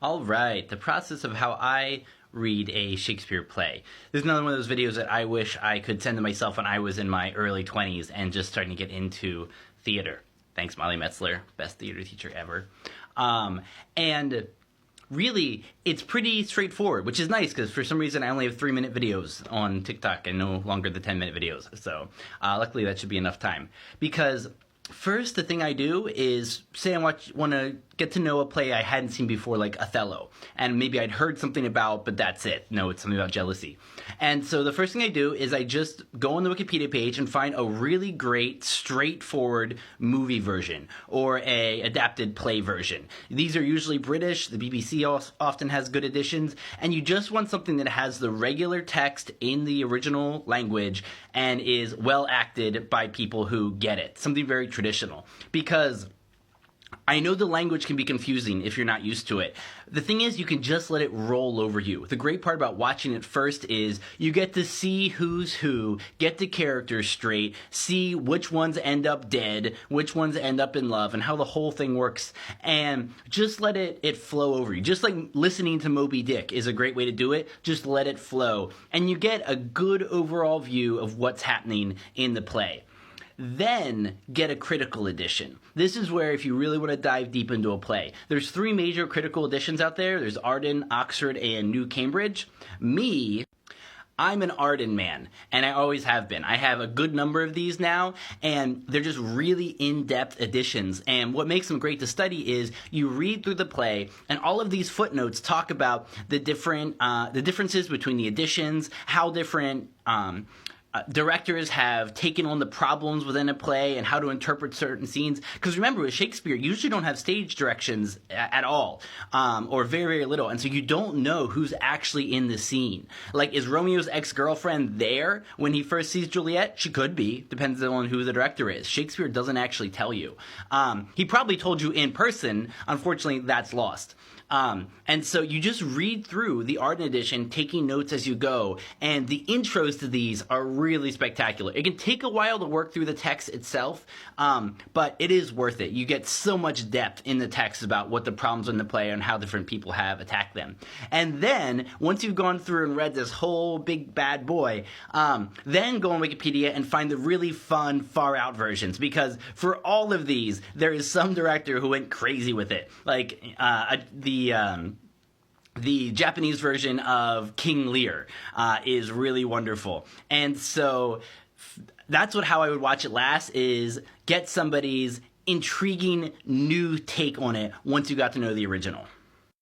All right, the process of how I read a Shakespeare play. This is another one of those videos that I wish I could send to myself when I was in my early 20s and just starting to get into theater. Thanks, Molly Metzler, best theater teacher ever. And really, it's pretty straightforward, which is nice because for some reason I only have 3-minute videos on TikTok and no longer the 10-minute videos. So luckily that should be enough time. Because first, the thing I do is say I want to get to know a play I hadn't seen before, like Othello, and maybe I'd heard something about, but that's it. No, it's something about jealousy. And so the first thing I do is I just go on the Wikipedia page and find a really great, straightforward movie version or a adapted play version. These are usually British. The BBC often has good editions, and you just want something that has the regular text in the original language and is well acted by people who get it. Something very traditional, because I know the language can be confusing if you're not used to it. The thing is, you can just let it roll over you. The great part about watching it first is you get to see who's who, get the characters straight, see which ones end up dead, which ones end up in love, and how the whole thing works. And just let it flow over you. Just like listening to Moby Dick is a great way to do it. Just let it flow. And you get a good overall view of what's happening in the play. Then get a critical edition. This is where if you really want to dive deep into a play. There's 3 major critical editions out there. There's Arden, Oxford, and New Cambridge. I'm an Arden man, and I always have been. I have a good number of these now, and they're just really in-depth editions. And what makes them great to study is you read through the play, and all of these footnotes talk about the differences between the editions, how different directors have taken on the problems within a play and how to interpret certain scenes. Because remember, with Shakespeare, you usually don't have stage directions at all, or very, very little. And so you don't know who's actually in the scene. Like, is Romeo's ex-girlfriend there when he first sees Juliet? She could be, depends on who the director is. Shakespeare doesn't actually tell you. He probably told you in person. Unfortunately, that's lost. And so you just read through the Arden edition, taking notes as you go, and the intros to these are really spectacular. It can take a while to work through the text itself, but it is worth it. You get so much depth in the text about what the problems in the play are and how different people have attacked them. And then, once you've gone through and read this whole big bad boy, then go on Wikipedia and find the really fun, far-out versions, because for all of these, there is some director who went crazy with it. Like, the Japanese version of King Lear is really wonderful. And so that's how I would watch it last, is get somebody's intriguing new take on it once you got to know the original.